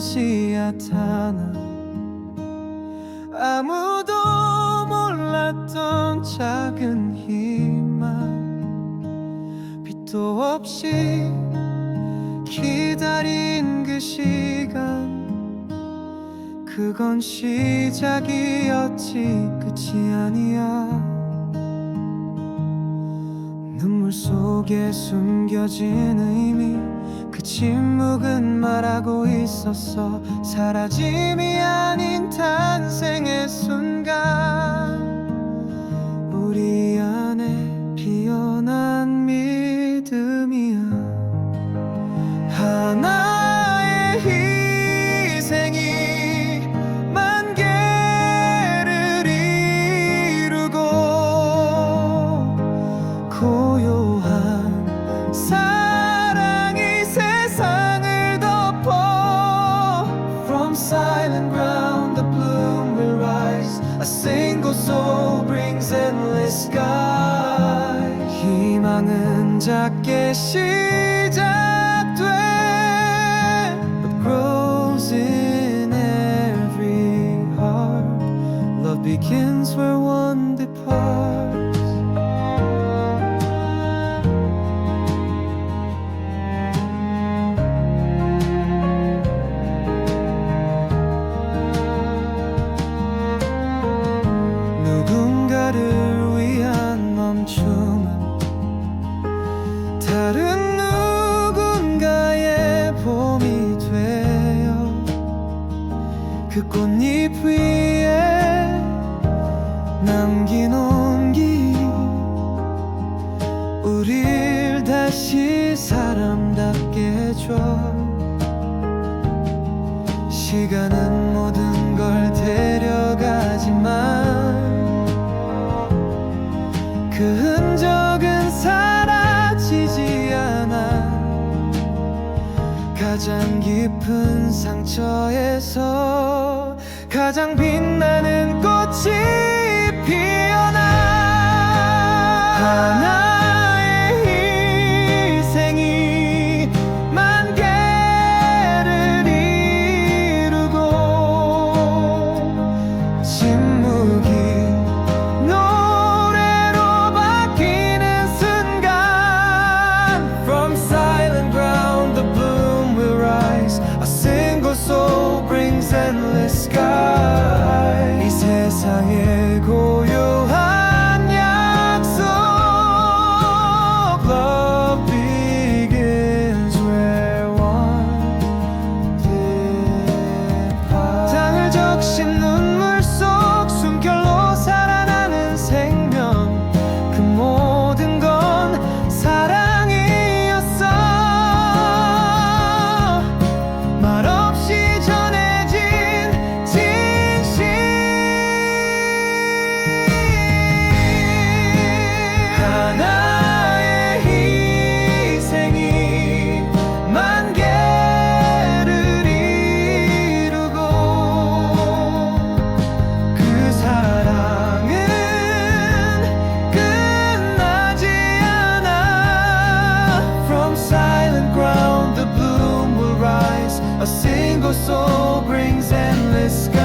같지 않아. 아무도 몰랐던 작은 희망, 빛도 없이 기다린 그 시간, 그건 시작이었지 끝이 아니야. 눈물 속에 숨겨진 의미, 그 침묵은 말하고 있었어. 사라짐이 아닌 탄생의 순간, 우리 안에 피어난 믿음이야. 하나의 희생이 만 개를 이루고, 고요한 사랑이 세상을 덮어. From silent ground the bloom will rise. A single soul brings endless sky. 희망은 작게 시작돼, but grows in every heart. Love begins where one departs. 누군가를 위한 멈춤은 다른 누군가의 봄이 되어, 그 꽃잎 위에 남긴 온기, 우릴 다시 사람답게 해줘. 시간은 모든 걸 데려가지만 그 흔적은 사라지지 않아. 가장 깊은 상처에서 가장 빛나는 꽃이 피어나. 하나의 희생이 만 개를 이루고, 침묵이 노래로 바뀌는 순간. From silent ground the bloom will rise. A single soul brings endless sky. 이 세상의 고요한 약속, love begins where one departs. 땅을 적신 눈물 속 숨결로 살아나는 생명, 그 모든 건 사랑이었어. 말없이 전해진 진심. 하나의 희생이 만 개를 이루고, 그 사랑은 끝나지 않아. From silent ground the bloom will rise. A single soul brings endless sky.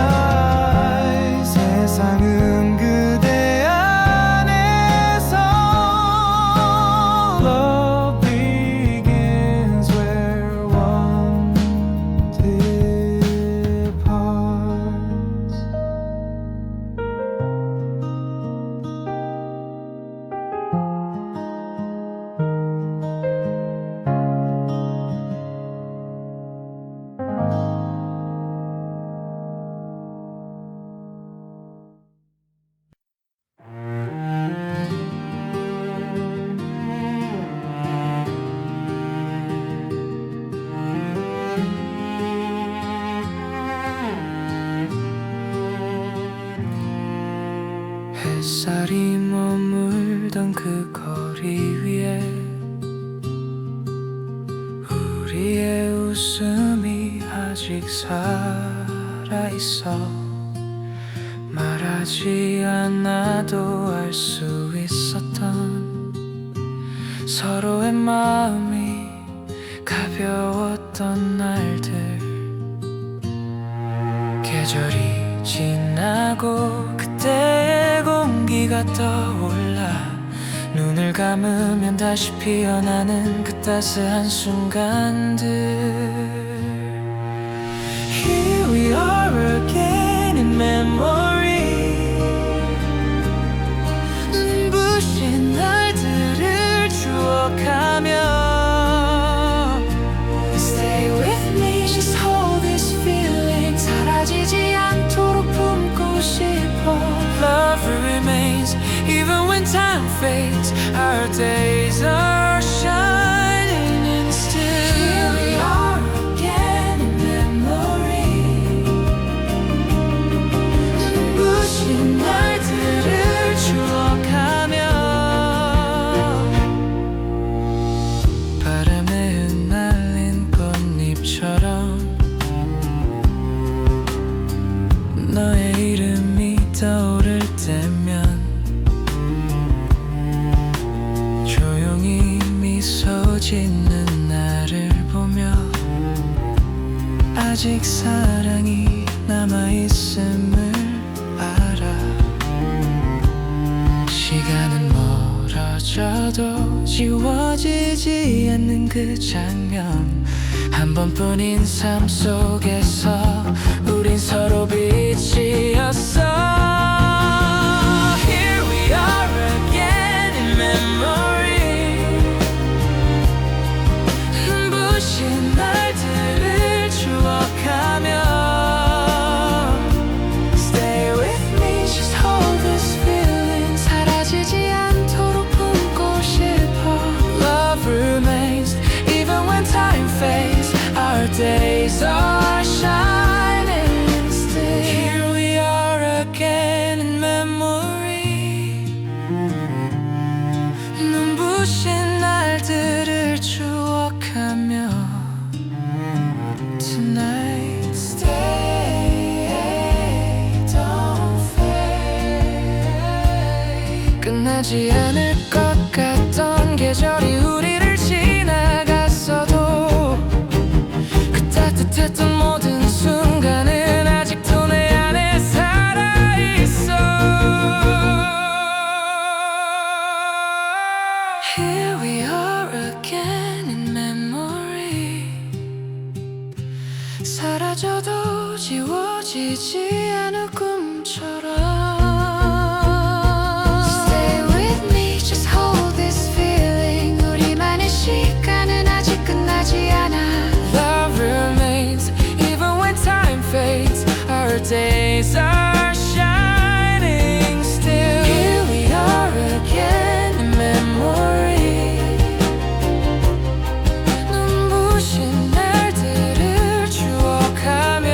세상은 그대 안에서. Love begins where one departs. 햇살이 머물던 그 거리 위에 우리의 웃음이 아직 살아있어. 말하지 않아도 알 수 있었던 서로의 마음이 가벼웠던 날들. 계절이 지나고 그때의 공기가 떠올라 눈을 감으면 다시 피어나는 그 따스한 순간들. Here we are again in memory. 눈부신 날들을 추억하며 Stay with me, just hold this feeling. 사라지지 않도록 품고 싶어. Love remains even when time fades. Our days are shining and still. Here we are again in memory. 눈부신 날들을 추억하며 바람에 흩날린 꽃잎처럼 너의 이름이 떠오를 때면 조용히 미소 짓는 나를 보며 아직 사랑이 남아있음을 알아. 시간은 멀어져도 지워지지 않는 그 장면. 한 번뿐인 삶 속에서 우린 서로 빛이었어. Here we are again in memory. 눈부신 날들을 추억하며 Stay with me, just hold this feeling. 사라지지 않도록 품고 싶어. Love remains even when time fades. Our days are shining still. Here we are again in memory. 눈부신 날들을 추억하며 Tonight stay, don't fade. 끝나지 않을 것 같던 계절이 우리를 지나갔어도 그 따뜻했던 모든 순간은 아직도 내 안에 살아있어. Here we are again in memory. 사라져도 지워지지 않을 꿈처럼 Stay with me, just hold this feeling. 우리만의 시간은 아직 끝나지 않아. Love remains even when time fades. Our days are shining still. Here we are again in memory. 눈부신 날들을 추억하며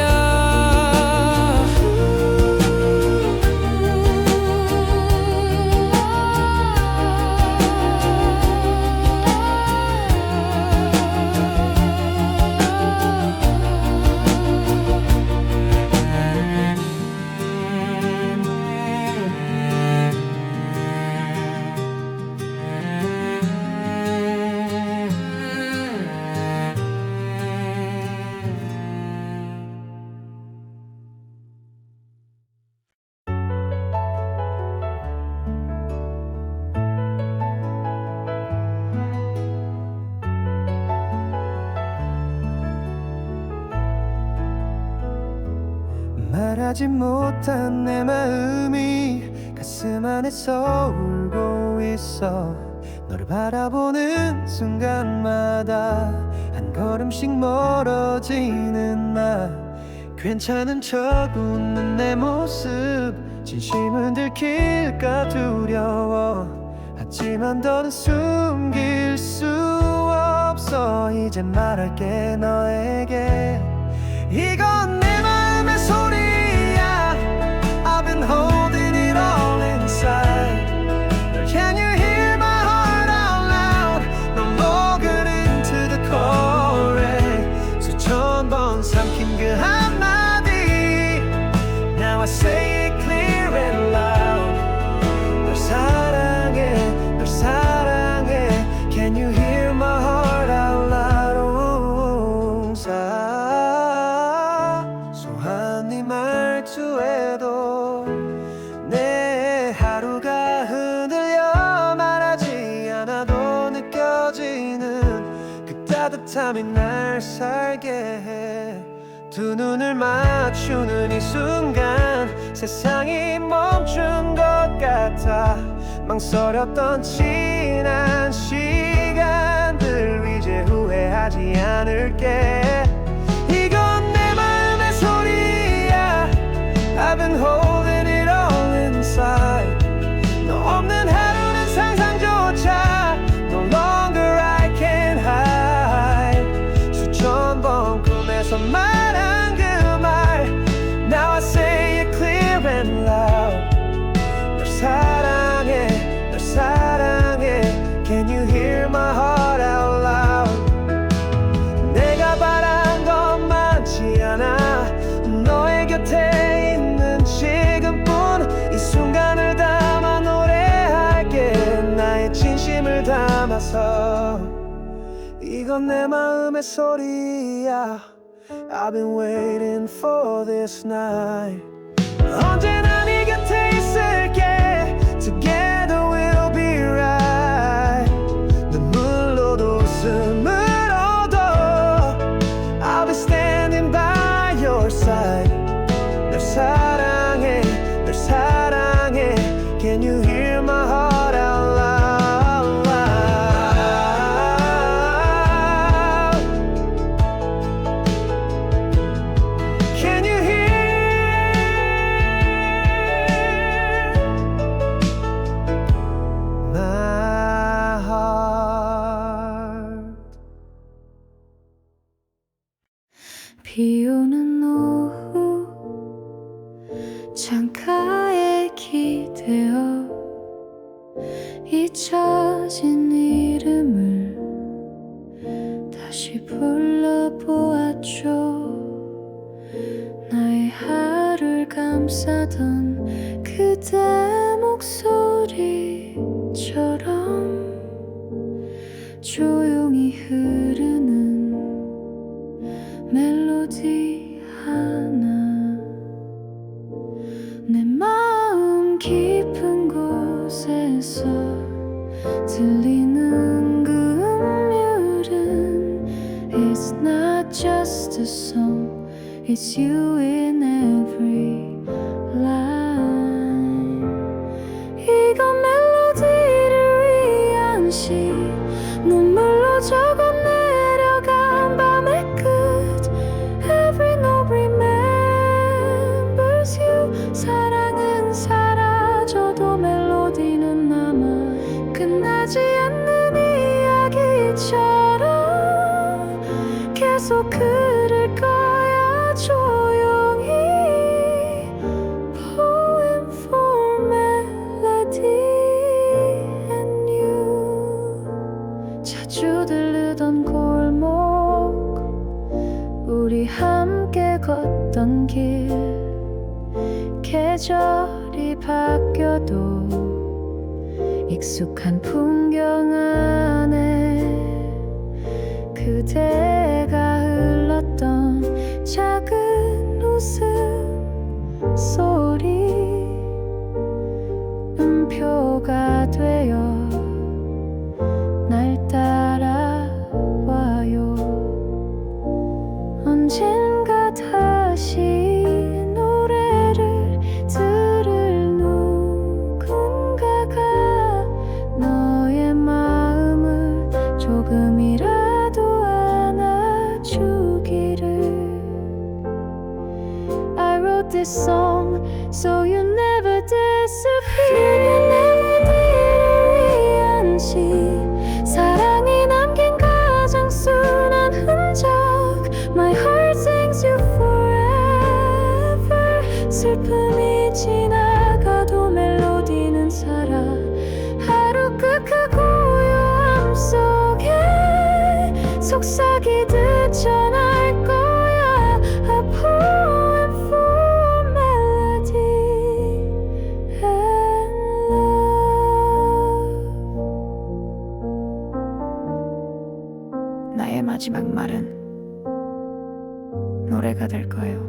말하지 못한 내 마음이 가슴 안에서 울고 있어. 너를 바라보는 순간마다 한 걸음씩 멀어지는 나. 괜찮은 척 웃는 내 모습 진심은 들킬까 두려워. 하지만 더는 숨길 수 없어. 이제 말할게 너에게. 이건 내 마음의 소리야. I've been holding it all inside. Can you hear my heart out loud? 넌 녹을 into the core. 수천 번 삼킨 그 한마디. Now I say it clear and loud. 널 사랑해, 널 사랑해. Can you hear my heart out loud? 소한 네 말 밤이 날 살게 해. 두 눈을 맞추는 이 순간 세상이 멈춘 것 같아. 망설였던 지난 시간들 이제 후회하지 않을게. 이건 내 마음의 소리야. I've been holding it all inside. 너 없는 하루는 상상조차 No longer I can hide. 수천 번 꿈에서 말한 그 말 Now I say it clear and loud. 널 사랑해, 널 사랑해. Can you hear my heart out loud? 내가 바란 건 많지 않아. 너의 곁에 있는 지금뿐. 이 순간을 담아 노래할게. 나의 진심을 담아서. 이건 내 마음의 소리야. I've been waiting for this night. 언제나 네 곁에 있을게. Together we'll be right. 눈물로도 웃음으로도 I'll be standing by your side. 널 사랑해, 널 사랑해. Can you hear my heart out loud? Can you hear my heart? 비 오는 오후 창가에 기대어 잊혀진 이름을 다시 불러보았죠. 나의 하루를 감싸던 그대 목소리처럼 조용히 흐르는 멜로디 하나. 내 마음 깊은 곳에서 들리는 그 음율은 It's not just a song, it's you in every line. 이건 멜로디를 위한 시. 눈물로 적어 내려간 밤의 끝. Every note remembers you. 사랑은 사라져도 멜로디는 남아. 끝나지 않는 이야기처럼 계속 흐를 거야 조용히. Poem for melody and you. 자주 들르던 골목, 우리 함께 걷던 길. 계절이 바뀌어도 익숙한 풍경 안에 그대가 흘렀던 작은 웃음 소리 음표가 되어 날 따라와요. 언젠가 다시 노래를 들을 누군가가 너의 마음을 조금이라도 안아주기를. I wrote this song so you never disappear. 멜로디를 위한 시. 사랑이 남긴 가장 순한 흔적. My heart sings you forever. 슬픔이 지나가도 멜로디는 살아. 하루 끝 그 고요함 속에 속삭이듯 전할 거야. A poem for melody and love. 나의 마지막 말은 노래가 될 거예요.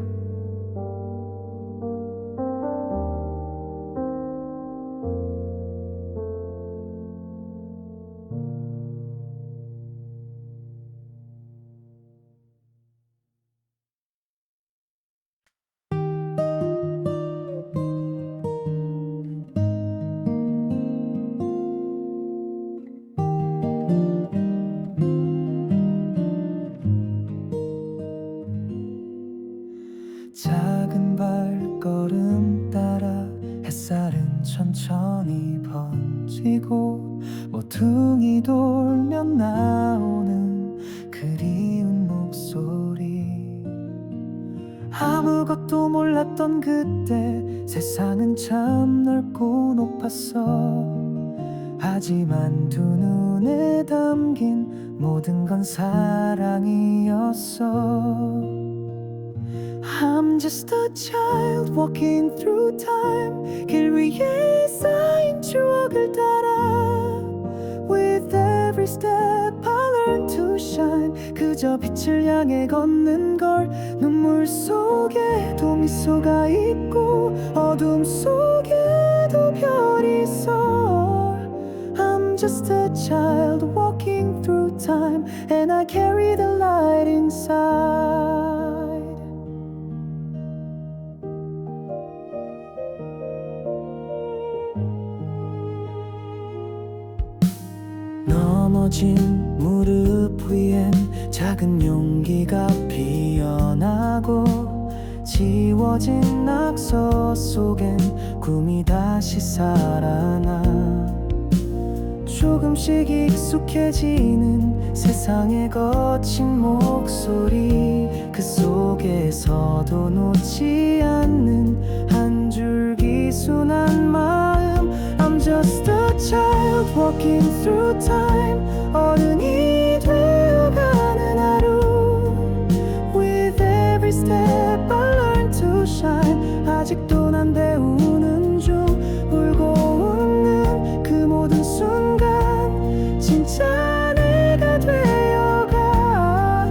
작은 발걸음 따라 햇살은 천천히 번지고 모퉁이 돌면 나오는 그리운 목소리. 아무것도 몰랐던 그때 세상은 참 넓고 높았어. 하지만 두 눈에 담긴 모든 건 사랑이었어. I'm just a child walking through time. 길 위에 쌓인 추억을 따라 With every step I learn to shine. 그저 빛을 향해 걷는 걸. 눈물 속에도 미소가 있고 어둠 속에도 별이 있어. I'm just a child walking through time, and I carry the light inside. 넘어진 무릎 위엔 작은 용기가 피어나고 지워진 낙서 속엔 꿈이 다시 살아나. 조금씩 익숙해지는 세상의 거친 목소리. 그 속에서도 놓지 않는 한 줄기 순한 마음. I'm just a child walking through time. 어른이 되어가는 하루. With every step I learn to shine. 아직도 난 배우는 중. 울고 웃는 그 모든 순간 진짜 내가 되어가.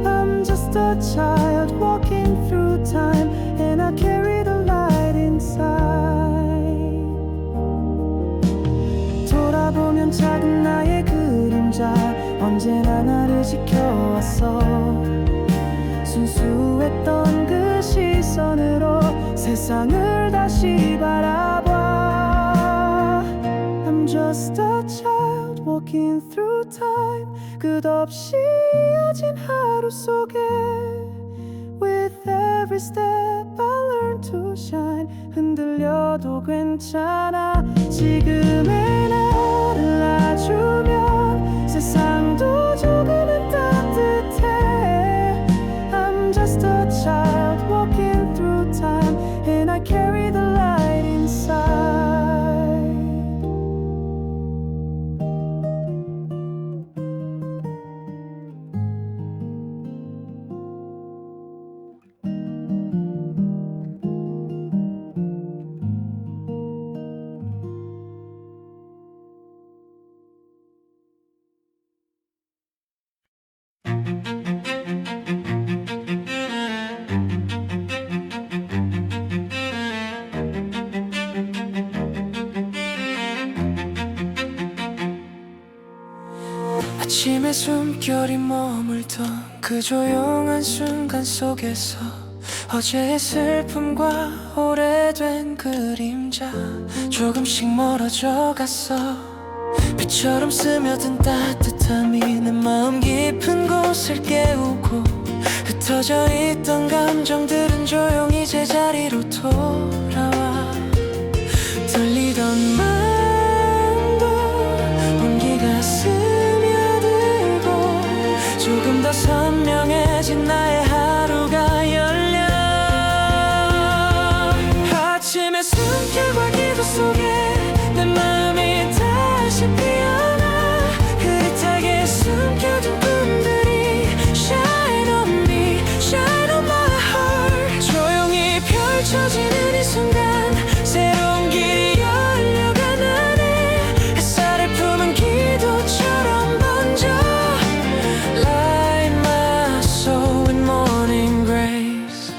I'm just a child walking through time, and I carry the light inside. 돌아보면 작은 나의 그림자 언제나 나를 지켜왔어. 순수했던 그 시선으로 세상을 다시 바라봐. I'm just a child walking through time. 끝없이 이어진 하루 속에 With every step I learn to shine. 흔들려도 괜찮아. 지금의 나를 놔주면 세상도 조금은 따뜻해. I'm just a child walking through time, and I carry the light inside. 아침에 숨결이 머물던 그 조용한 순간 속에서 어제의 슬픔과 오래된 그림자 조금씩 멀어져 갔어. 빛처럼 스며든 따뜻함이 내 마음 깊은 곳을 깨우고 흩어져 있던 감정들은 조용히 제자리로 돌아와. 떨리던 마음도 온기가 스며들고 조금 더 선명해진 나의 하루가 열려. 아침의 숨결과 기도 속에 내 마음이 다시 피어나. 흐릿하게 숨겨둔 꿈들이 Shine on me, shine on my heart. 조용히 펼쳐지는 이 순간 새로운 길이 열려간 안에 햇살을 품은 기도처럼 번져. Light my soul with morning grace.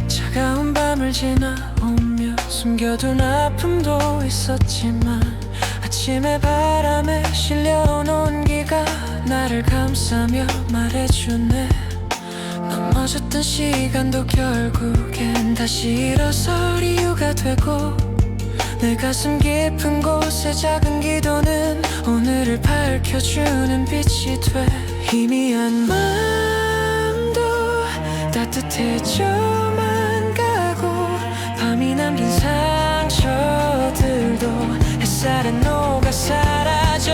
차가운 밤을 지나오며 숨겨둔 아픔도 있었지만 아침의 바람에 실려온 온기가 나를 감싸며 말해주네. 넘어졌던 시간도 결국엔 다시 일어설 이유가 되고 내 가슴 깊은 곳에 작은 기도는 오늘을 밝혀주는 빛이 돼. 희미한 마음도 따뜻해져만 가고 밤이 남긴 상처들도 햇살에 녹아 사라져.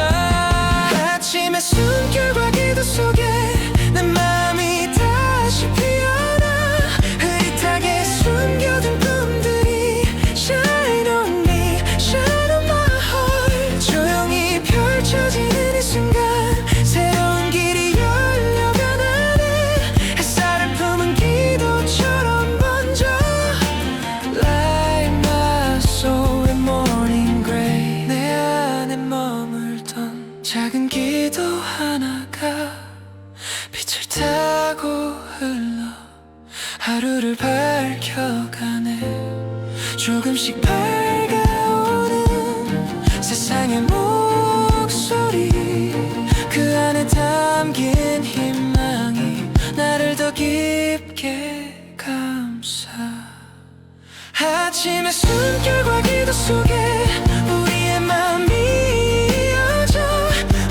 아침의 숨결과 기도 속에 내 맘이 다시 피어나. 흐릿하게 숨겨둔 꿈들이 Shine on me, shine on my heart. 조용히 펼쳐지는 이 순간 새로운 길이 열려가네. 햇살을 품은 기도처럼 번져. Light my soul in morning gray. 내 안에 머물던 작은 기도 하나가 빛을 타고 흘러 하루를 밝혀가네. 조금씩 밝아오는 세상의 목소리, 그 안에 담긴 희망이 나를 더 깊게 감싸. 아침의 숨결과 기도 속에 우리의 맘이 이어져.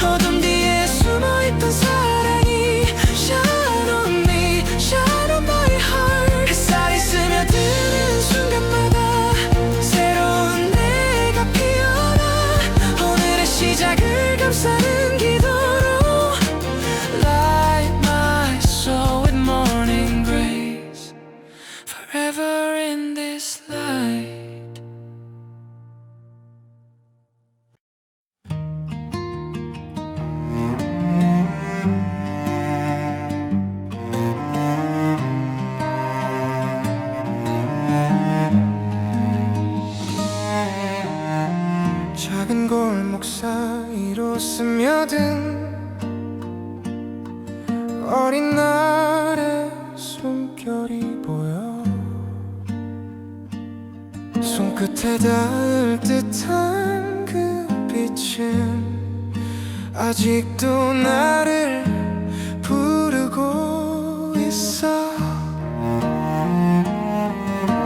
어둠 뒤에 숨어있던 사랑이 Shine on me, shine on my heart. 햇살이 스며드는 순간마다 새로운 내가 피어나. 오늘의 시작을 감싸는 기도로 Light my soul with morning grace. Forever in this light. 작은 골목 사이로 스며든 어린 날의 숨결이 보여. 손끝에 닿을 듯한 그 빛은 아직도 나를 부르고 있어.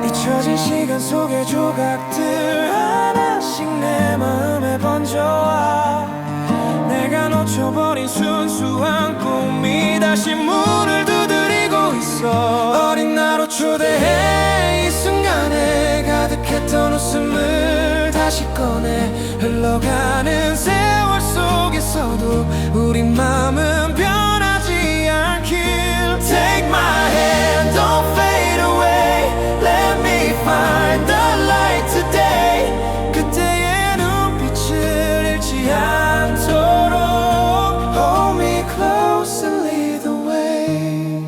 잊혀진 시간 속의 조각들 하나씩 내 마음에 번져와. 내가 놓쳐버린 순수한 꿈이 다시 문을 두드리고 있어. 어린 나로 초대해. 이 순간에 가득했던 웃음을 다시 꺼내. 흘러가는 세월 속에서도 우리 마음은 변하지 않길. Take my hand, don't fade away. Let me find the light today. 그때의 눈빛을 잃지 않도록 Hold me close and lead the way.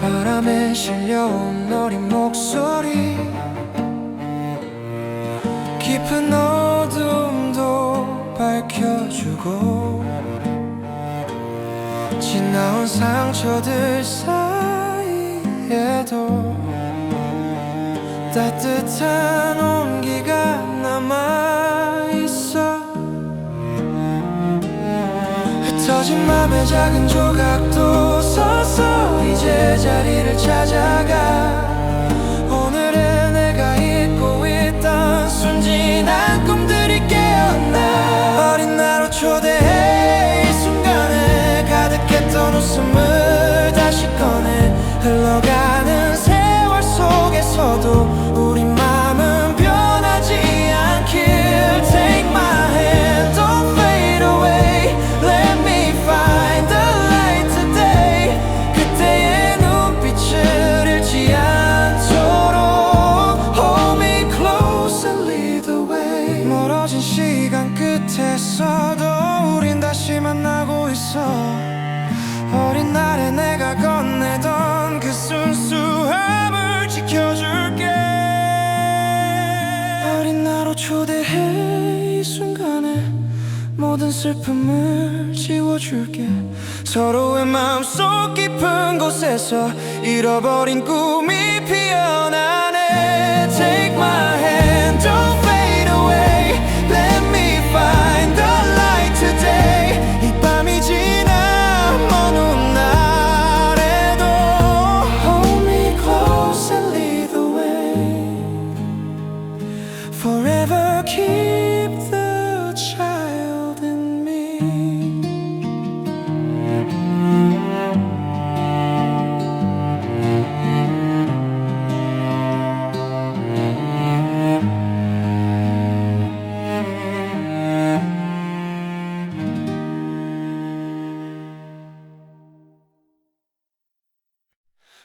바람에 실려온 어린 목소리, 깊은 어둠도 밝혀주고. 지나온 상처들 사이에도 따뜻한 온기가 남아있어. 흩어진 맘의 작은 조각도 서서히 제자리를 찾아가. 오늘은 내가 잊고 있던 순진한 꿈들이 깨어나. 어린 나로 초대해. 이 순간에 가득했던 웃음을 다시 꺼내. 흘러가는 세월 속에서도 우리 마음은 변하지 않길. Take my hand, don't fade away. Let me find the light today. 그때의 눈빛을 잃지 않도록 Hold me close and lead the way. 멀어진 시간 끝에서도 우린 다시 만나고 있어. 어린 날에 내가 건네던 그 순수함을 지켜줄게. 어린 나로 초대해. 이 순간에 모든 슬픔을 지워줄게. 서로의 마음속 깊은 곳에서 잃어버린 꿈이 피어나네. Take my hand, don't fade away. Let me find the light today. 이 밤이 지나 먼 훗날에도 Hold me close and lead the way. Forever keep the child in me.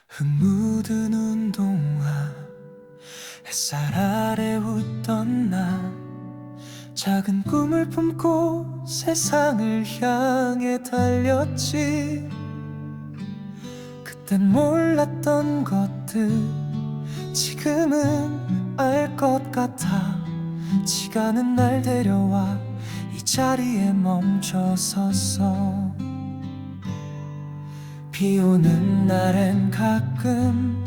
흙묻은 운동화 햇살 아래 웃던 나 작은 꿈을 품고 세상을 향해 달렸지. 그땐 몰랐던 것들 지금은 알 것 같아. 지가는 날 데려와 이 자리에 멈춰 섰어. 비 오는 날엔 가끔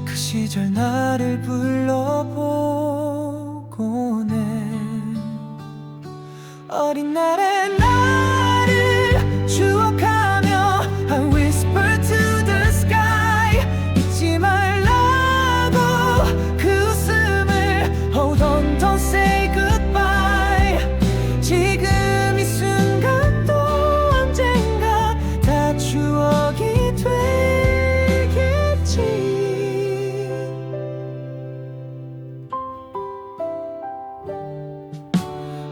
그 시절 나를 불러보곤 해. 어린 날의 나를 추억하며 I whisper to the sky. 잊지 말라고 그 웃음을 Hold on, don't say goodbye. 지금 이 순간도 언젠가 다 추억이 되겠지.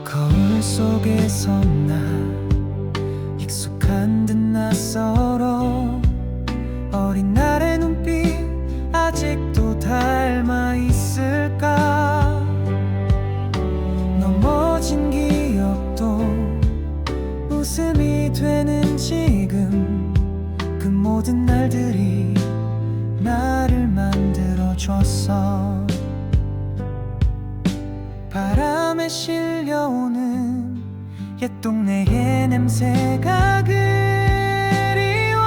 거울 속에서 나 익숙한 듯 낯설어. 어린 날의 눈빛 아직도 닮아 있을까. 넘어진 기억도 웃음이 되는 지금 그 모든 날들이 나를 만들어줬어. 바람에 실려오는 옛 동네의 냄새가 그리워.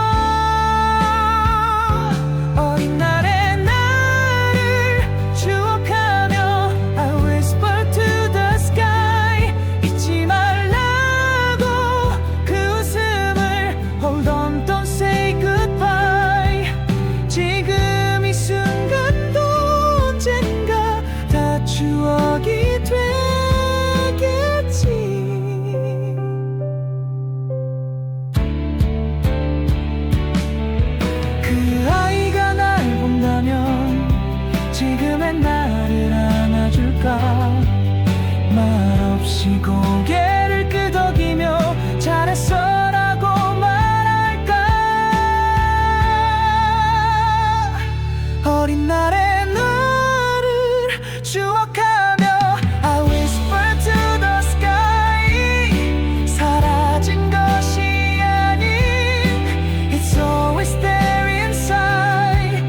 어린 날의 나를 추억하며 I whisper to the sky. 잊지 말라고 그 웃음을 Hold on, don't say goodbye. 지금 이 순간도 언젠가 다 추억이 되겠지. 그 아이가 날 본다면 지금의 나를 안아줄까. 말없이 고개를 끄덕이며 잘했어라고 말할까. 어린 날의 나를 추억하며 I whisper to the sky. 사라진 것이 아닌 It's always there inside.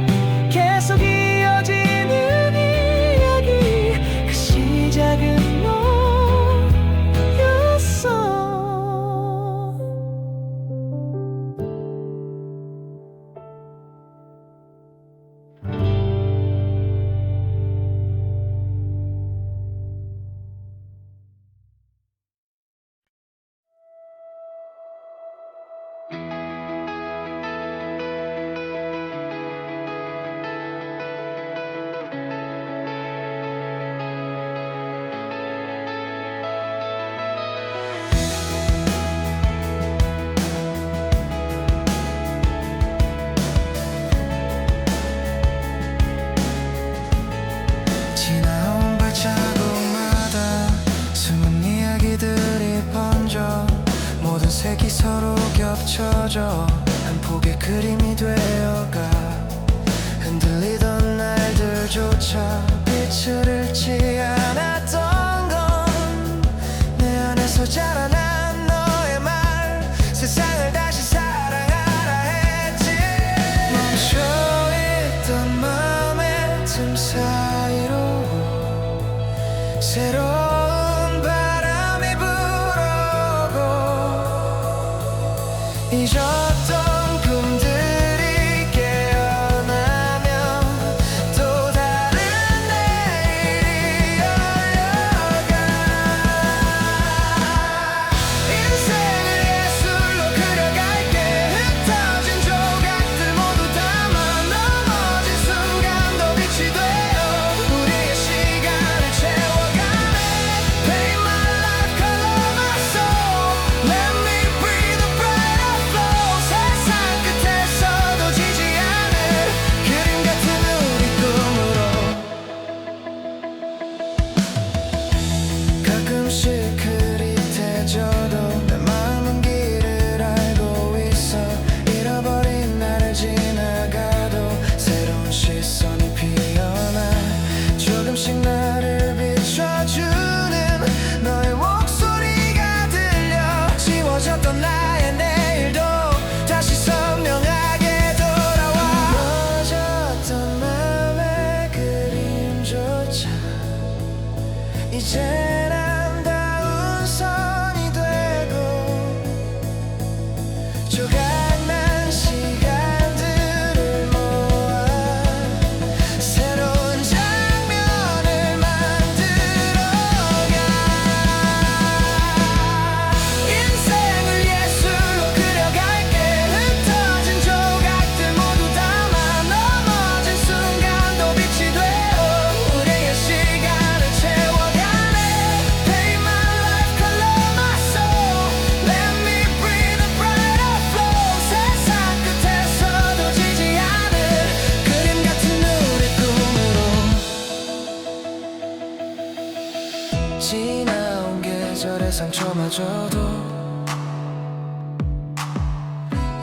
계속 이어지는 이야기 그 시작은 너였어. 지나온 발자국마다 숨은 이야기들이 번져 모든 색이 서로 겹쳐져 한 폭의 그림이 되어가. 흔들리던 날들조차 빛을 잃지 않았던 건 내 안에서 자라난 너의 말. 세상을 다시 사랑하라 했지. 멈춰있던 맘의 틈 사이로 새로운 바람이 불어오고 잊었던 꿈들이 깨어나면 또 다른 내일이 열려가. 인생을 예술로 그려갈게. 흩어진 조각들 모두 담아 넘어진 순간도 빛이 되어 우리의 시간을 채워가네. Paint my life, color my soul. Let me breathe the brighter flow. 세상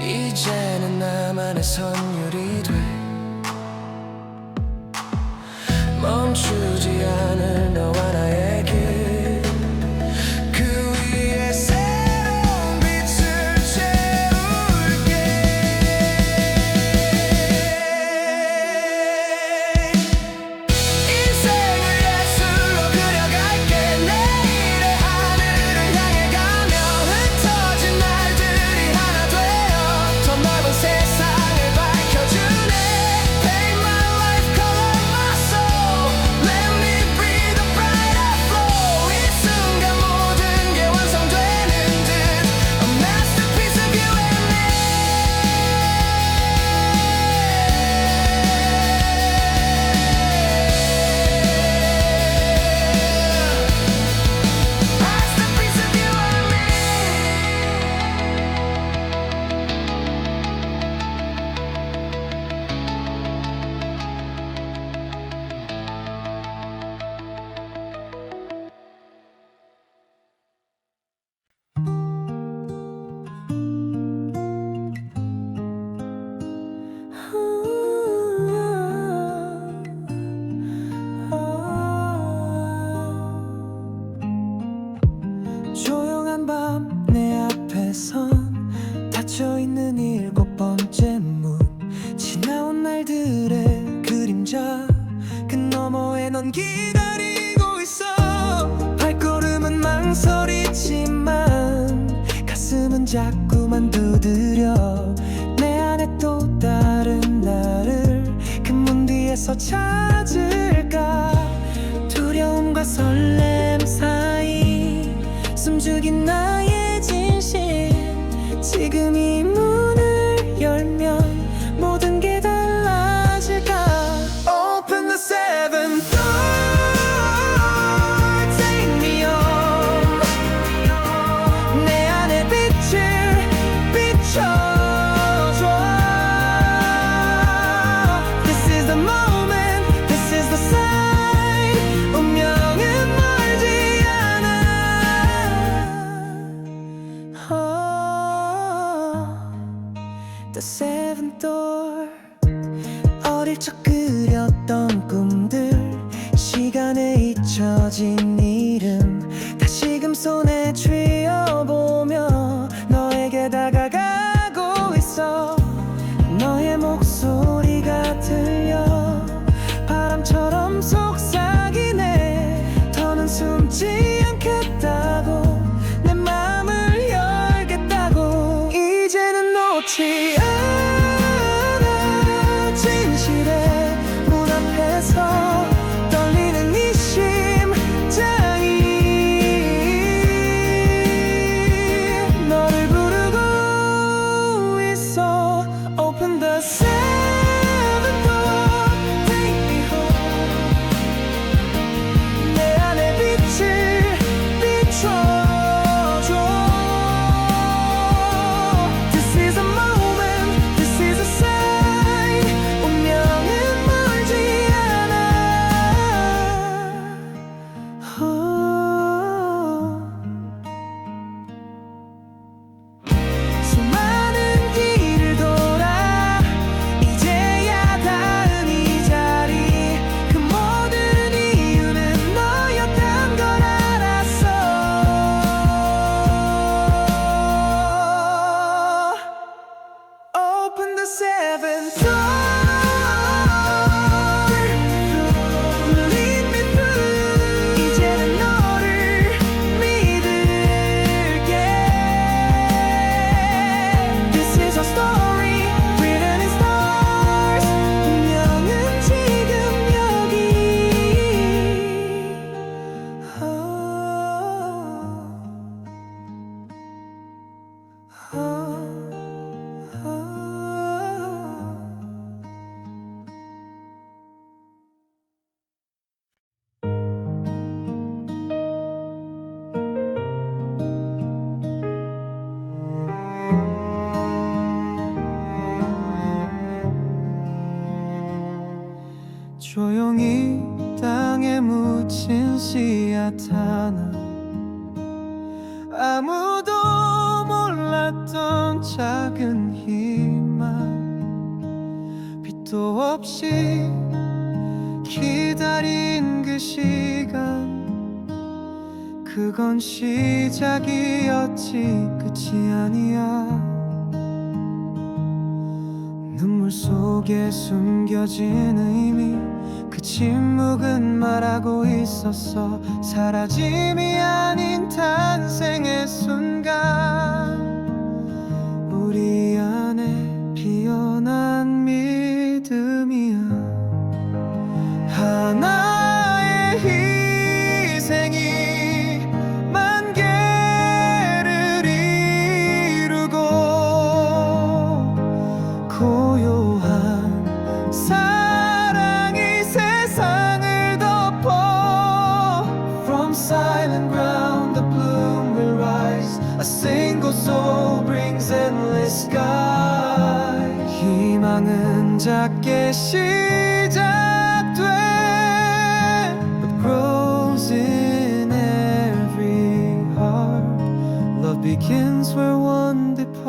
이제는 나만의 선율이 돼 멈추지 않을 너와 나의 그 위에 새로운 빛을 채울게 인생을 예술로 그려갈게 내일의 하늘을 향해 가며 흩어진 날들이 하나 되어 더 넓은 세상을 밝혀주네 Paint my life, color my soul Let me breathe a brighter flow 이 순간 모든 게 완성되는 듯 A masterpiece of you and me Masterpiece of you and me 조용한 밤 내 앞에선 닫혀있는 7번째 문 지나온 날들의 그림자 그 너머에 넌 기다리고 있어 발걸음은 망설이지만 가슴은 자꾸만 두드려 내 안에 또 다른 나를 그 문 뒤에서 찾을까 두려움과 설렘 사이 숨죽인 나의 진심 지금 이 문을 열면 모든 게 달라질까 Open the seven door Take me home 내 안의 빛을 비춰줘 This is the moment This is the sign 운명은 멀지 않아 The seventh door 어릴 적 그렸던 꿈들 시간에 잊혀진 이름 다시금 손에 쥐어보며 너에게 다가가고 있어 너의 목소리가 들려 바람처럼 속삭이네 더는 숨지 않겠다고 내 맘을 열겠다고 이제는 놓지 않아 진실의 문 앞에서 떨리는 이 심장이 너를 부르고 있어 Open the seven door Take me home 내 안의 빛을 비춰줘 This is a moment This is a sign 운명은 멀지 않아 수많은 길을 돌아 이제야 닿은 이 자리 그 모든 이유는 너였단 걸 알았어 Open the seven door Lead me through 이제는 너를 믿을게 This is our story written in stars 운명은 지금 여기 조용히 땅에 묻힌 씨앗 하나 아무도 몰랐던 작은 힘 없이 기다린 그 시간, 그건 시작이었지 끝이 아니야. 눈물 속에 숨겨진 의미, 그 침묵은 말하고 있었어. 사라짐이 아닌 탄생의 순간, 우리 안에 피어난 믿음이야. 하나의 희생이 만 개를 이루고, 고요한 사랑이 세상을 덮어. From silent ground the bloom will rise. A single soul brings endless sky. 희망은 작게 시작돼, but grows in every heart. Love begins where one departs.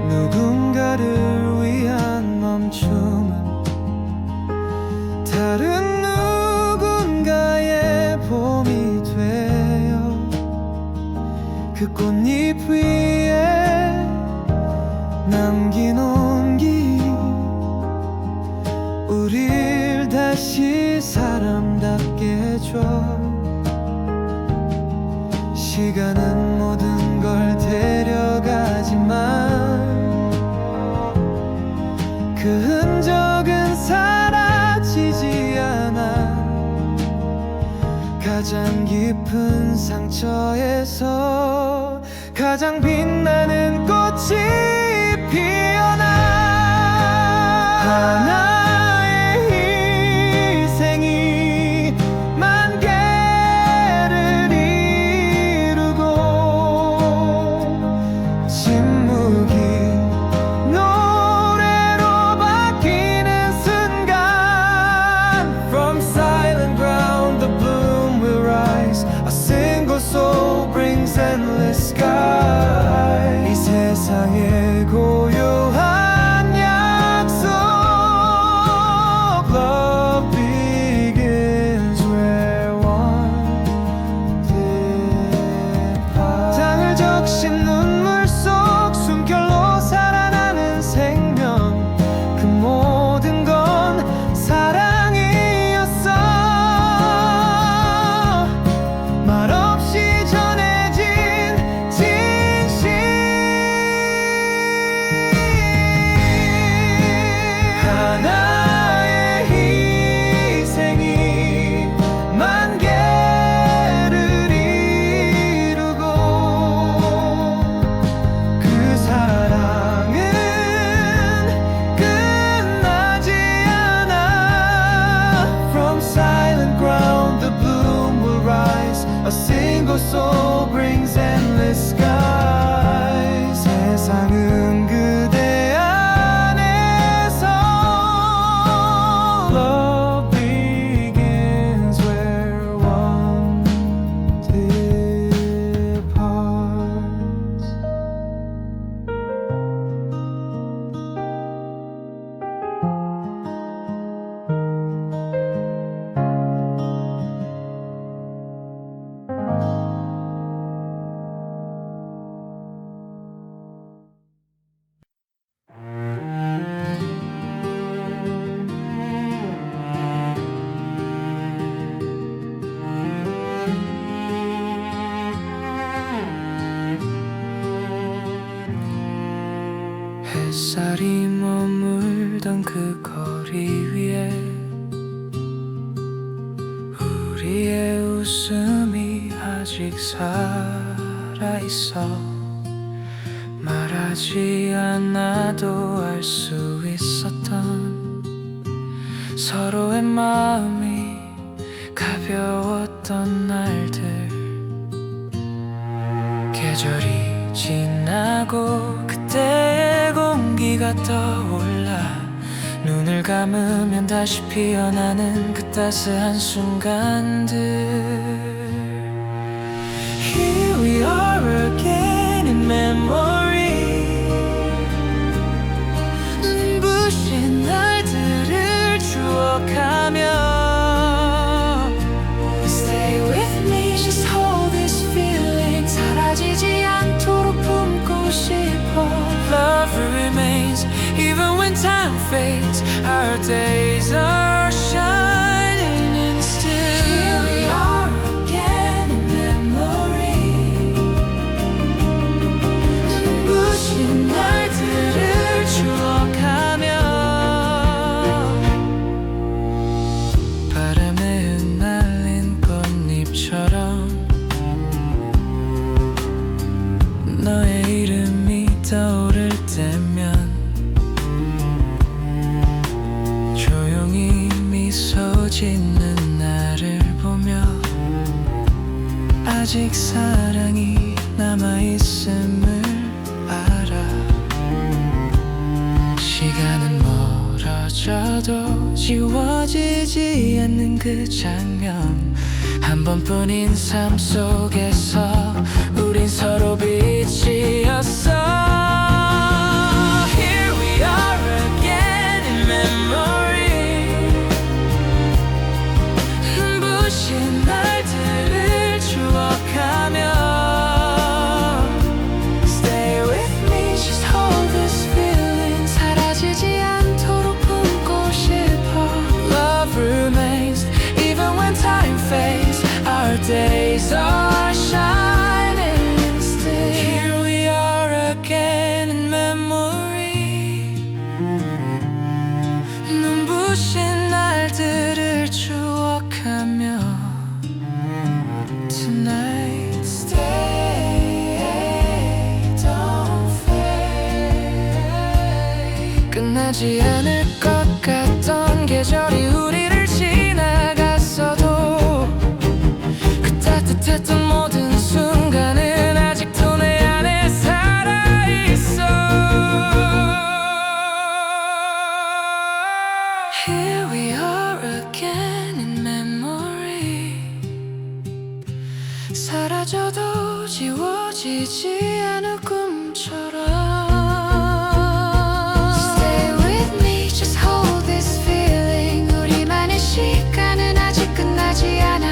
누군가를 위한 멈춤은 다른 누군가의 봄이 되어 그 꽃잎 위에 남긴 온기, 우릴 다시 사람답게 해줘. 시간은 모든 걸 데려가지만 그 흔적은 사라지지 않아. 가장 깊은 상처에서 가장 빛나는 꽃이 피어나. 하나의 희생이 만 개를 이루고, 침묵이 노래로 바뀌는 순간. From silent ground the bloom will rise. A single soul brings endless sky. 이 세상의 고요한 약속, love begins where one departs. 땅을 적신 눈물 속 숨결로 살아나는 생명, 그 모든 건 사랑이었어. 말없이 전해진 진심. 하나의 희생이 만 개를 이루고, 그 사랑은 끝나지 않아. From silent ground the bloom will rise. A single soul brings endless sky. 세상은 그대 안에서. Love begins where one departs. 햇살이 머물던 그 거리 위에 우리의 웃음이 아직 살아있어. 말하지 않아도 알 수 있었던 서로의 마음이 가벼웠던 날들. 계절이 지나고 그때의 공기가 떠올라 눈을 감으면 다시 피어나는 그 따스한 순간들. Here we are again in memory. 눈부신 날들을 추억하며 Stay with me, just hold this feeling. 사라지지 않도록 품고 싶어. Love remains even when time fades. Our days are shining and still. Here we are again in memory. 눈부신 날들을 추억하며 바람에 흩날린 꽃잎처럼 너의 이름이 떠오를 때면 조용히 미소 짓는 나를 보며 아직 사랑이 남아있음을 알아. 시간은 멀어져도 지워지지 않는 그 장면. 한 번뿐인 삶 속에서 우린 서로 빛이었어. Here we are again in memory. 눈부신 날들을 추억하며 Stay with me, just hold this feeling. 사라지지 않도록 품고 싶어. Love remains even when time fades. Our days are shining still. Here we are again in memory. 눈부신 날들을 추억하며 Tonight stay, don't fade. 끝나지 않을 것 같던 계절이 우리를 지나갔어도 그 따뜻했던 모든 순간은 아직도 내 안에 살아있어. Here we are again in memory. 사라져도 지워지지 않을 꿈처럼 Stay with me, just hold this feeling. 우리만의 시간은 아직 끝나지 않아.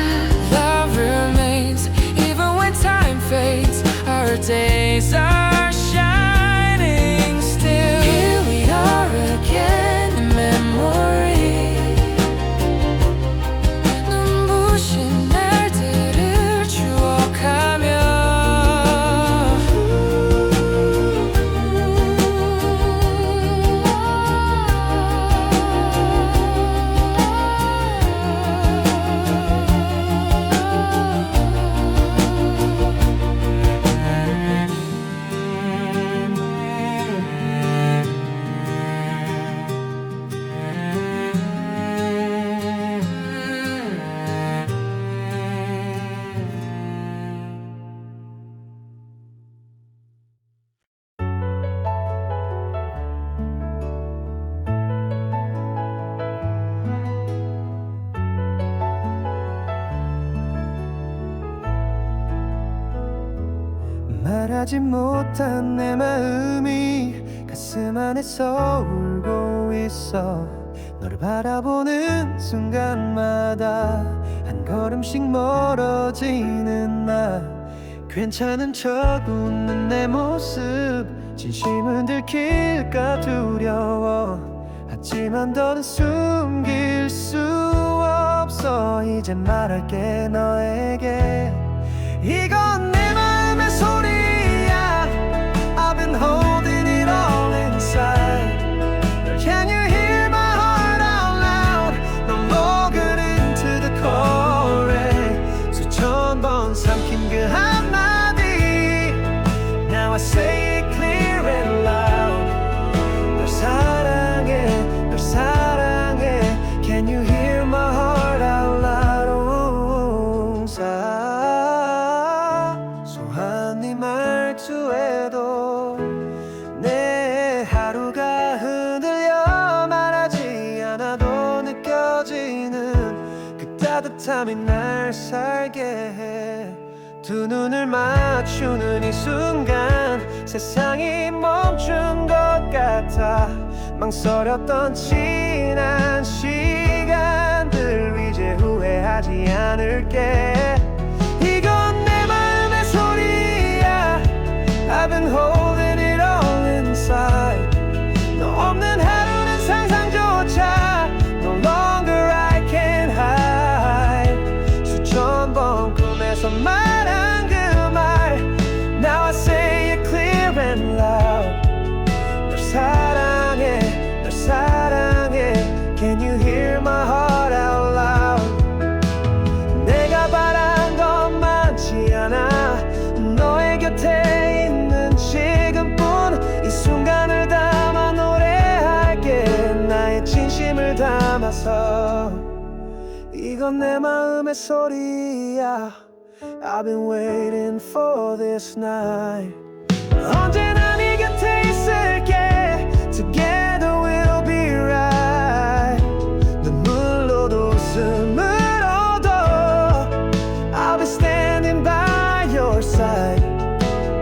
Love remains even when time fades. Our days are shining still. Here we are again in memory. 눈부신 날들을 추억하며 말하지 못한 내 마음이 가슴 안에서 울고 있어. 너를 바라보는 순간마다 한 걸음씩 멀어지는 나. 괜찮은 척 웃는 내 모습 진심은 들킬까 두려워. 하지만 더는 숨길 수 없어. 이제 말할게 너에게. 이건 내 마음의 소리야. I've been holding it all inside. Can you hear my heart out loud? 넌 녹을 into the core. 수천 번 삼킨 그 한마디. Now I say it clear and loud. 널 사랑해, 널 사랑해. Can you hear my heart out loud? 따뜻함이 날 살게 해. 두 눈을 맞추는 이 순간 세상이 멈춘 것 같아. 망설였던 지난 시간들 이제 후회하지 않을게. 이건 내 마음의 소리야. I've been holding it all inside. 너 없는 하루는 상상조차 No longer I can hide. 수천 번 꿈에서 말한 그 말 Now I say it clear and loud. 널 사랑해, 널 사랑해. Can you hear my heart out loud? 내가 바란 건 많지 않아. 너의 곁에 있는 지금뿐. 이 순간을 담아 노래할게. 나의 진심을 담아서. 이건 내 마음의 소리야. I've been waiting for this night. 언제나 네 곁에 있을게. Together we'll be right. 눈물로도 웃음으로도 I'll be standing by your side.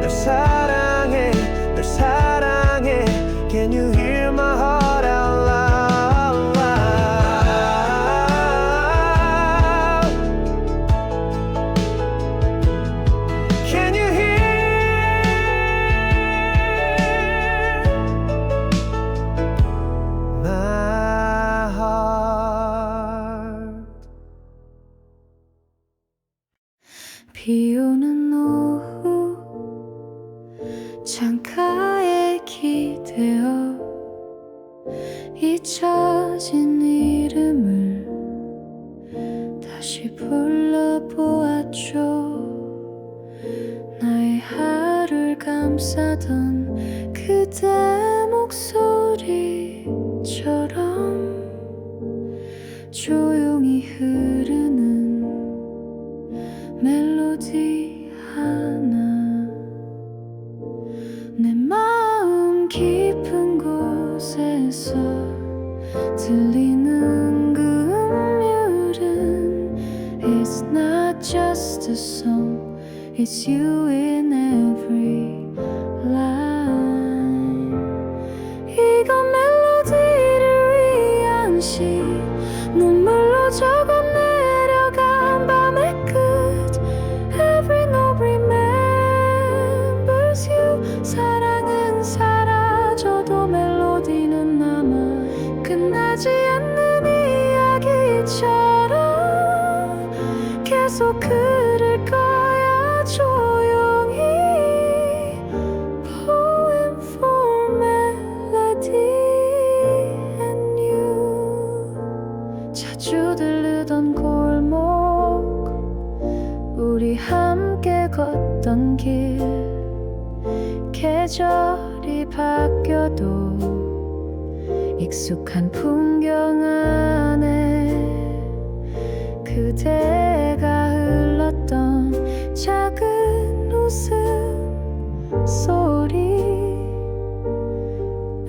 널 사랑해, 널 사랑해. Can you hear my heart out loud? Can you hear my heart? 비 오는 오후 창가에 기대어 잊혀진 이름을 다시 불러보았죠. 나의 하루를 감싸던 그대 목소리처럼 조용히 흐르는 멜로디 하나. 내 마음 깊은 곳에서 들리는 그 음율은 It's not just a song, it's you in every line. 이건 멜로디를 위한 시. 눈물로 적어 내려간 밤의 끝. Every note remembers you. 사랑은 사라져도 멜로디는 남아. 끝나지 않는 이야기처럼 계속 흐를 거야 조용히. Poem for melody and you. 자주 들르던 골목, 우리 함께 걷던 길. 계절이 바뀌어도 익숙한 풍경 안에 그대가 흘렀던 작은 웃음 소리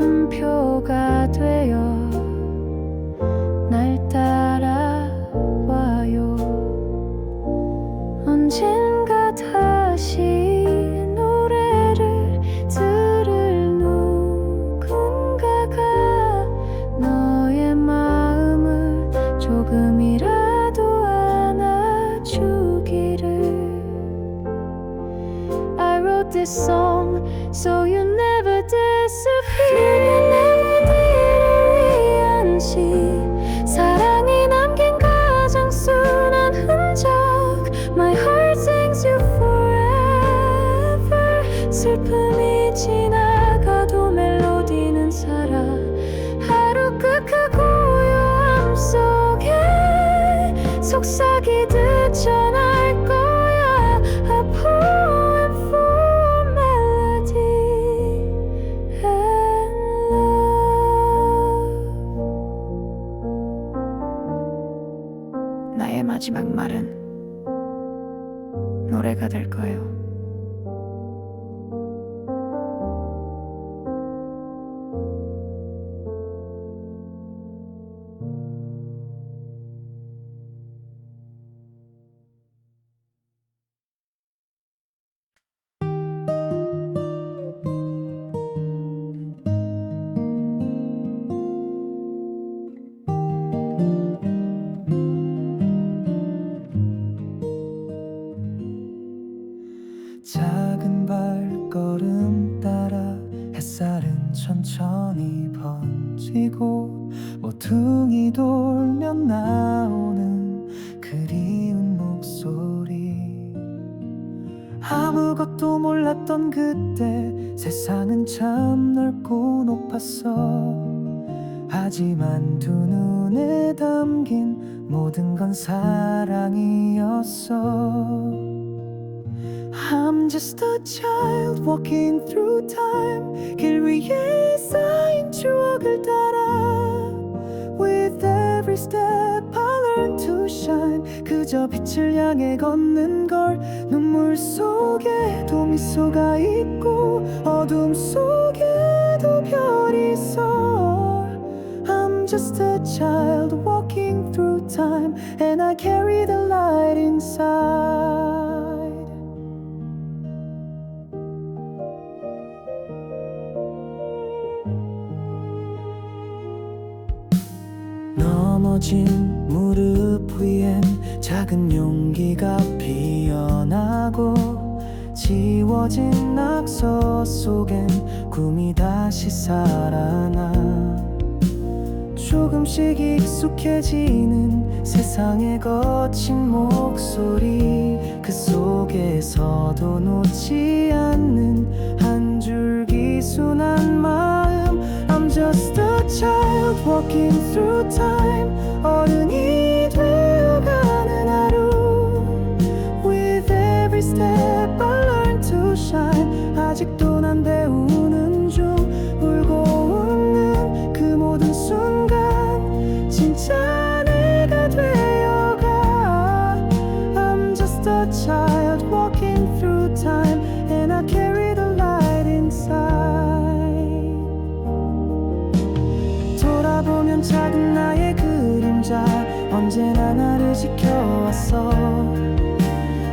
음표가 되어 날 따라와요. 언젠가 다시 노래를 들을 누군가가 너의 마음을 조금이라도 안아주기를. I wrote this song so you never disappear. 위한 시. 사랑이 남긴 가장 순한 흔적. My heart sings you forever. 슬픔이 지나가도 멜로디는 살아. 하루 끝 그 고요함 속에 속삭이듯 전할 거야. A poem for melody and love. 나의 마지막 말은 노래가 될 거예요. 모퉁이 돌면 나오는 그리운 목소리. 아무것도 몰랐던 그때 세상은 참 넓고 높았어. 하지만 두 눈에 담긴 모든 건 사랑이었어. I'm just a child walking through time. 길 위에 쌓인 추억을 따라 With every step I learn to shine. 그저 빛을 향해 걷는 걸. 눈물 속에도 미소가 있고 어둠 속에도 별이 있어. I'm just a child walking through time, and I carry the light inside. 넘어진 무릎 위엔 작은 용기가 피어나고 지워진 낙서 속엔 꿈이 다시 살아나. 조금씩 익숙해지는 세상의 거친 목소리. 그 속에서도 놓지 않는 한 줄기 순한 마음. I'm just a child walking through time. 어른이 되어가는 하루. With every step I learn to shine. 아직도 난 배우는 중. 울고 웃는 그 모든 순간 진짜 내가 되어가. I'm just a child walking through time, and I carry the light inside. 돌아보면 작은 나의 그림자 언제나 나를 지켜왔어.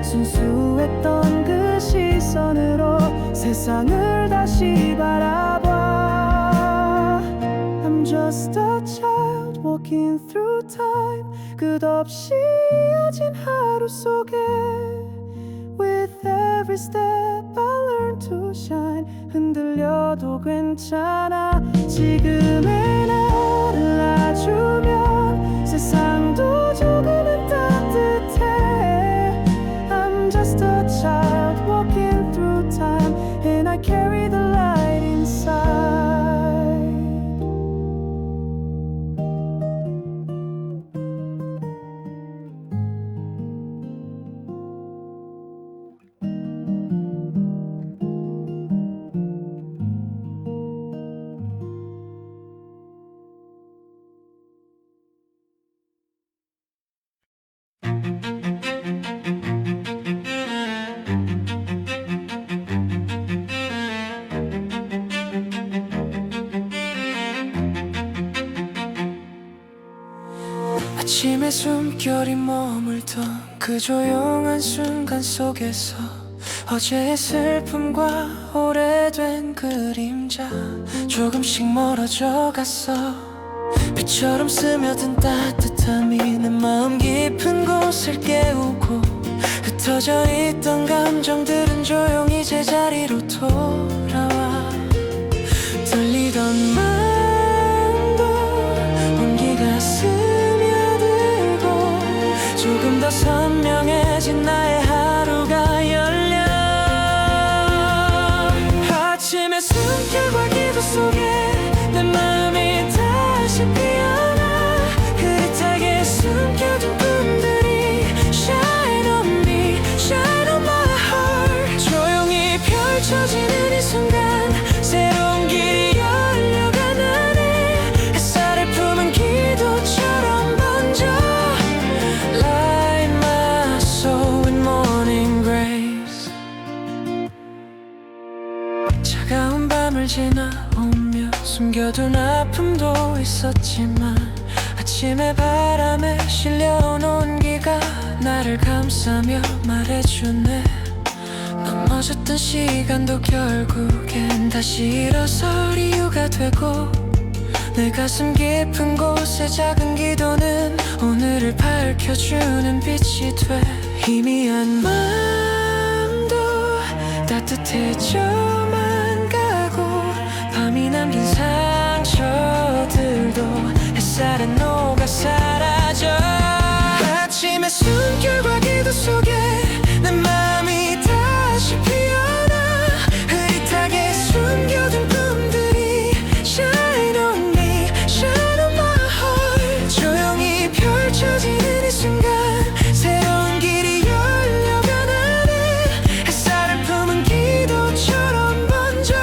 순수했던 그 시선으로 세상을 다시 바라봐. I'm just a child walking through time. 끝없이 이어진 하루 속에 With every step I learn to shine. 흔들려도 괜찮아. 지금의 나를 놔주면 세상도 조금은 따뜻해. I'm just a child walking through time, and I carry the light inside. 아침에 숨결이 머물던 그 조용한 순간 속에서 어제의 슬픔과 오래된 그림자 조금씩 멀어져 갔어. 빛처럼 스며든 따뜻함이 내 마음 깊은 곳을 깨우고 흩어져 있던 감정들은 조용히 제자리로 돌아와. 떨리던 마음도 온기가 스며들고 조금 더 선명해진 나의 하루가 열려. 아침의 숨결과 기도 속에 내 마음이 다시 피어나. 흐릿하게 숨겨둔 꿈들이 Shine on me, shine on my heart. 조용히 펼쳐지는 이 순간 새로운 길이 열려가네. 햇살을 품은 기도처럼 번져 Light my soul with morning grace. 차가운 밤을 지나오며 숨겨둔 아픔도 있었지만 아침의 바람에 실려온 온기가 나를 감싸며 말해주네. 넘어졌던 시간도 결국엔 다시 일어설 이유가 되고 내 가슴 깊은 곳에 작은 기도는 오늘을 밝혀주는 빛이 돼. 희미한 마음도 따뜻해져만 가고 밤이 남긴 상처들도 햇살은 녹아 사라져. 아침의 숨결과 기도 속에 내 맘이 다시 피어나. 흐릿하게 숨겨둔 꿈들이 Shine on me, shine on my heart. 조용히 펼쳐지는 이 순간 새로운 길이 열려가네. 햇살을 품은 기도처럼 번져.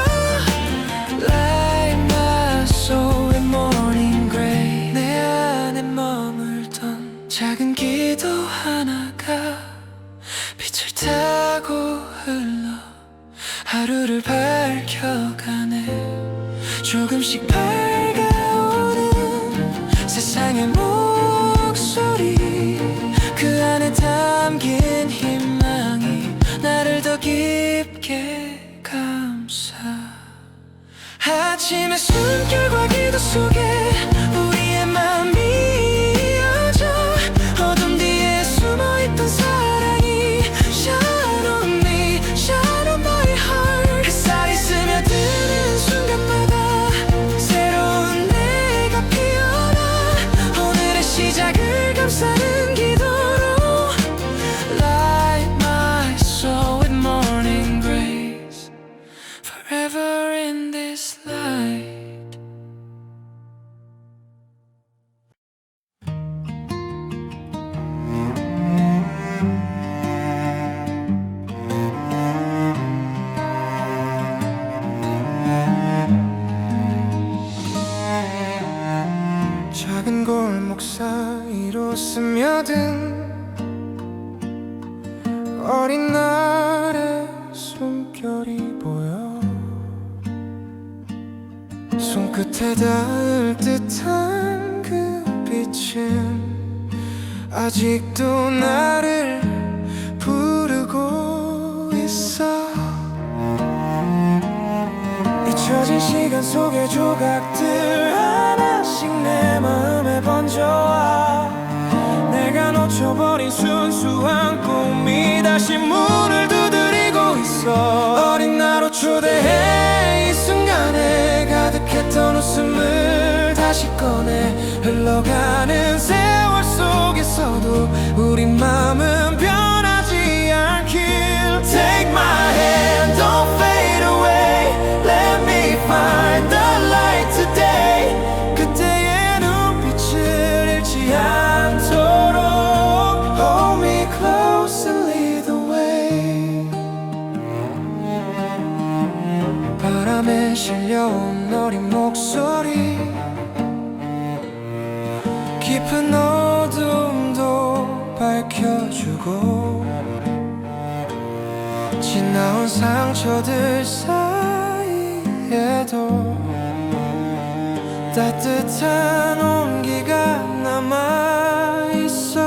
Light my soul with morning gray. 내 안에 머물던 작은 기도 하나가 빛을 타고 흘러 하루를 밝혀가네. 조금씩 밝아오는 세상의 목소리, 그 안에 담긴 희망이 나를 더 깊게 감싸. 아침의 숨결과 기도 속에 우리의 마음이 이어져. 어둠 뒤에 숨어있던 사랑이 Shine on me, shine on my heart. 햇살이 스며드는 순간마다 새로운 내가 피어나. 오늘의 시작을 감싸는 기도로 Light my soul with morning grace. Forever in this light. 작은 골목 사이로 스며든 어린 날의 숨결이 보여. 손끝에 닿을 듯한 그 빛은 아직도 나를 부르고 있어. 잊혀진 시간 속의 조각들 하나씩 내 마음에 번져와. 내가 놓쳐버린 순수한 꿈이 다시 문을 두드리고 있어. 어린 나로 초대해. 이 순간에 가득했던 웃음을 다시 꺼내. 흘러가는 세월 속에서도 우리 마음은 변하지 않길. Take my hand, don't fade away. Let me find the light today. 그때의 눈빛을 잃지 않도록 Hold me close and lead the way. 바람에 실려온 어린 목소리, 깊은 어둠도 밝혀주고. 지나온 상처들 사이에도 따뜻한 온기가 남아있어.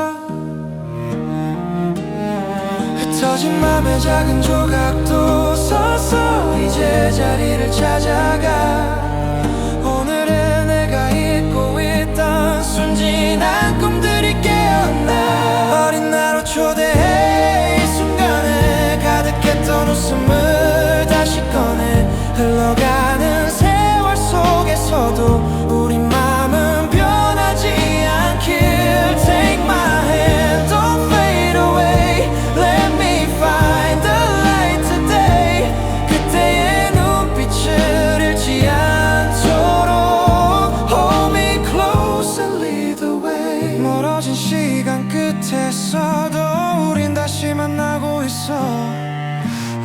흩어진 맘의 작은 조각도 서서 이제 자리를 찾아가. 오늘은 내가 잊고 있던 순진한 꿈들이 깨어나. 어린 나로 초대해. 이 순간에 가득했던 웃음을 다시 꺼내. 흘러가는 세월 속에서도 우리 마음은 변하지 않길. Take my hand, don't fade away. Let me find the light today. 그때의 눈빛을 잃지 않도록 Hold me close and lead the way. 멀어진 시간 끝에서도 우린 다시 만나고 있어.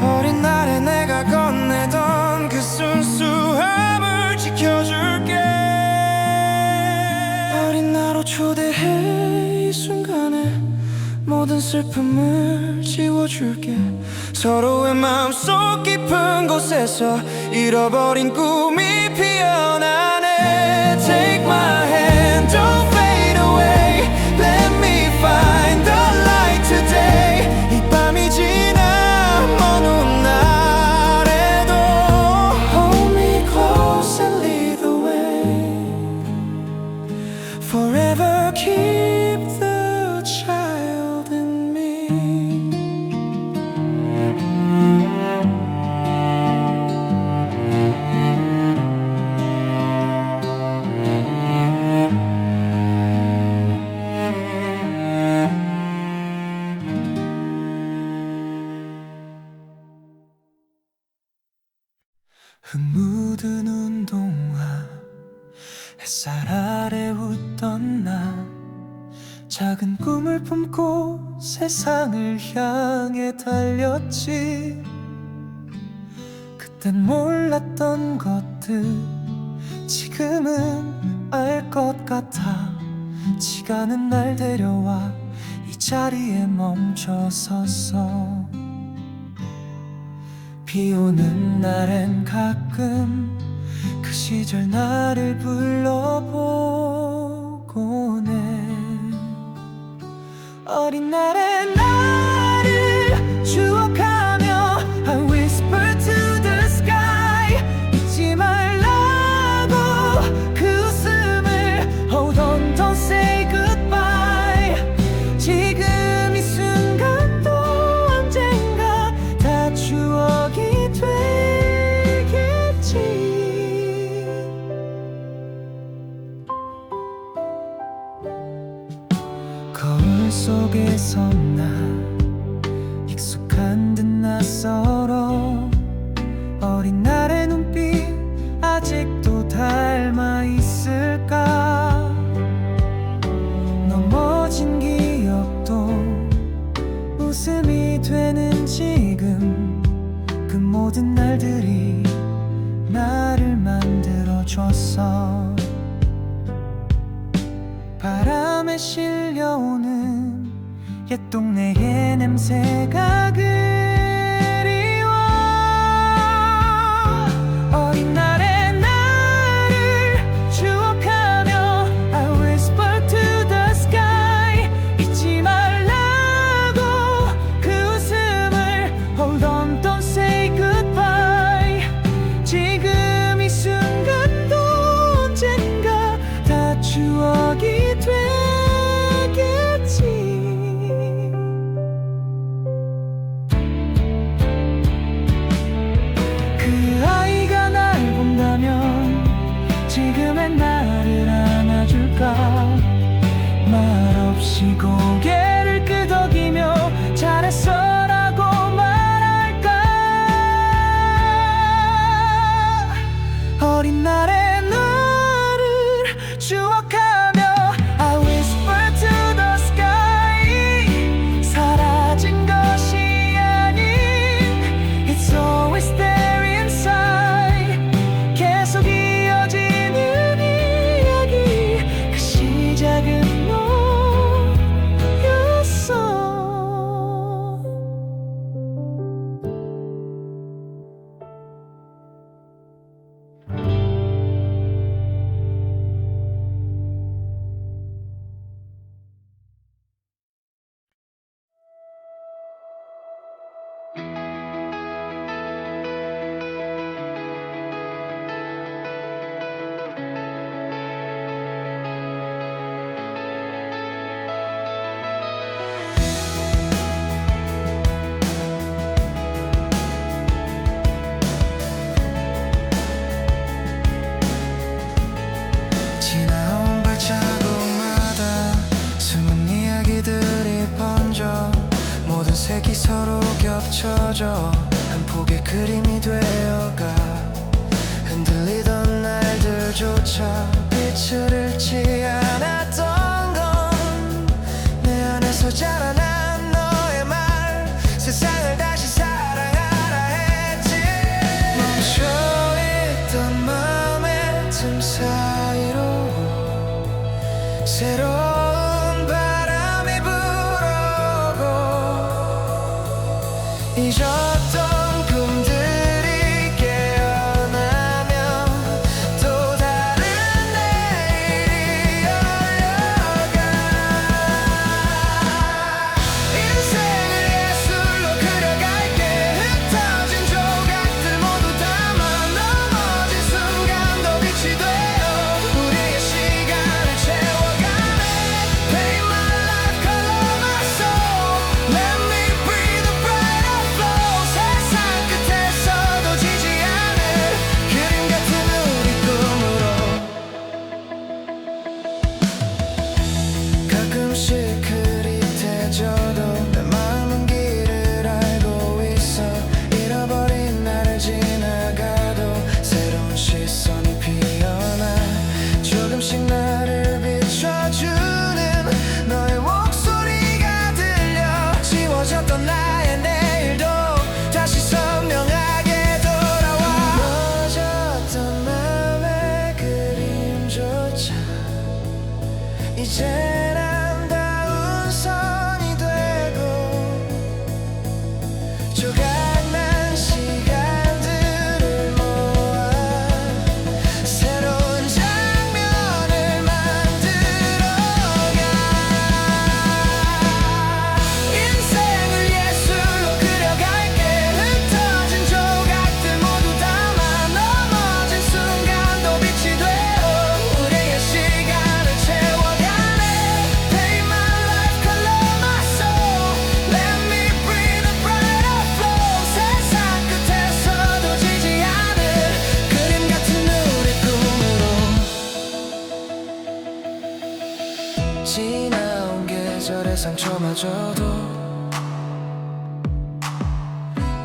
어린 날에 내가 건네던 그 순수함을 지켜줄게. 어린 나로 초대해. 이 순간에 모든 슬픔을 지워줄게. 서로의 마음속 깊은 곳에서 잃어버린 꿈이 피어나네. Take my hand, don't fade away. Let me find the light today. 이 밤이 지나 먼 훗날에도 Hold me close and lead the way. Forever keep the child in me. 있던 나 작은 꿈을 품고 세상을 향해 달렸지. 그땐 몰랐던 것들 지금은 알 것 같아. 시간은 날 데려와 이 자리에 멈춰 섰어. 비 오는 날엔 가끔 그 시절 나를 불러보곤 해. 어린 날의 나를 추억하며 I whisper to the sky. 잊지 말라고 그 웃음을 Hold on, don't say goodbye. 지금 이 순간도 언젠가 다 추억이 되겠지. 거울 속에서 나 익숙한 듯 낯설어. 어린 날의 눈빛 아직도 닮아 있을까. 넘어진 기억도 웃음이 되는 지금. 그 모든 날들이 나를 만들어줬어. 바람에 실려오는 옛 동네의 냄새가 그리워. 어린 날의 나를 추억하며 I whisper to the sky. 잊지 말라고 그 웃음을 Hold on, don't say goodbye. 지금 이 순간도 언젠가 다 추억이 되겠지. 그 아이가 날 본다면 지금의 나를 안아줄까. 말없이 고개를 끄덕이며 잘했어라고 말할까. 어린 날의 나를 추억하며 I whisper to the sky. 사라진 것이 아닌 It's always there inside. 계속 이어지는 이야기. 그 시작은 너였어. 지나온 발자국마다 숨은 이야기들이 번져. 모든 색이 서로 겹쳐져 한 폭의 그림이 되어가. 흔들리던 날들조차 빛을 잃지 않았던 건 내 안에서 자라난 너의 말. 세상을 다시 사랑하라 했지. 멈춰있던 마음의 틈 사이로 새로운 바람이 불어오고. 잊었던 꿈들이 깨어나면 또 다른 내일이 열려가. 인생을 예술로 그려갈게. 흩어진 조각들 모두 담아. 넘어진 순간도 빛이 되어 우리의 시간을 채워가네. Paint my life, color my soul. Let me breathe the brighter flow. 세상 끝에서도 지지 않을 그림 같은 우리 꿈으로. 가끔씩 흐릿해져도 내 마음은 길을 알고 있어. 잃어버린 나를 지나가도 새로운 시선이 피어나. 조금씩 나를 비춰주 이젠 아름다운 선이 되고 조각난 시간들을 모아 새로운 장면을 만들어가 인생을 예술로 그려갈게 흩어진 조각들 모두 담아 넘어진 순간도 빛이 되어 우리의 시간을 채워가네 Paint my life, color my soul Let me breathe a brighter flow 세상 끝에서도 지지 않을 그림 같은 우리 꿈으로 지나온 계절의 상처마저도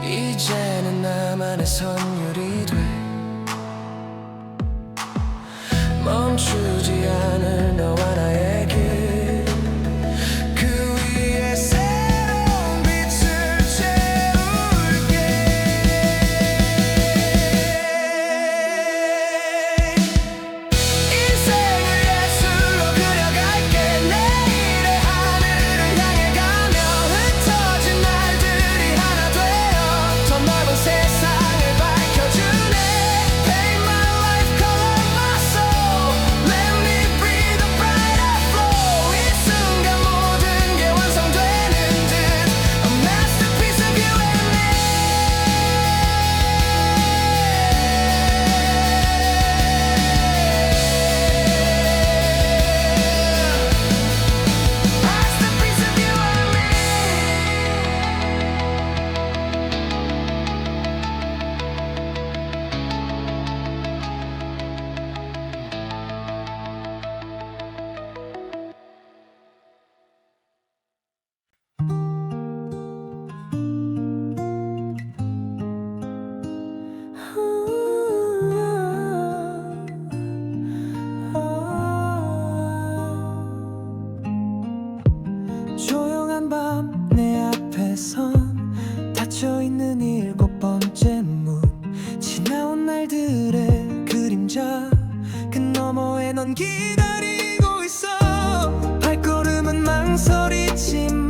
이제는 나만의 선율이 돼 멈추지 않을 너와 나의 길 그 위에 새로운 빛을 채울게 인생을 예술로 그려갈게 내일의 하늘을 향해 가며 흩어진 날들이 하나 되어 더 넓은 세상을 밝혀주네 Paint my life, color my soul Let me breathe a brighter flow 이 순간 모든 게 완성되는 듯 A masterpiece of you and me Masterpiece of you and me 조용한 밤 내 앞에선 닫혀있는 7번째 문 지나온 날들의 그림자 그 너머에 넌 기다리고 있어 발걸음은 망설이지만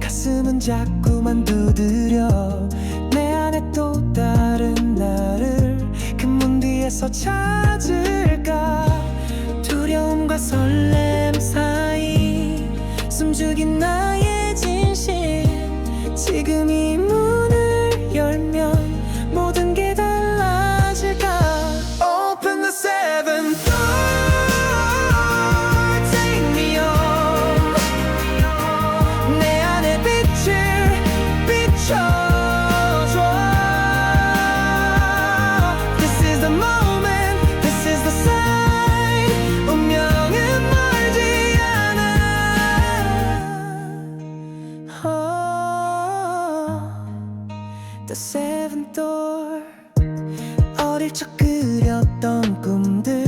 가슴은 자꾸만 두드려 내 안에 또 다른 나를 그 문 뒤에서 찾을까 두려움과 설렘 사이 숨죽인 나의 진심 지금 이 문을 열면 모든 게 달라질까 Open the seven door Take me home 내 안의 빛을 비춰줘 This is the moment This is the sign 운명은 멀지 않아 The seventh door 어릴 적 그렸던 꿈들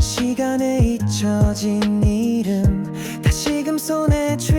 시간에 잊혀진 이름 다시금 손에 쥐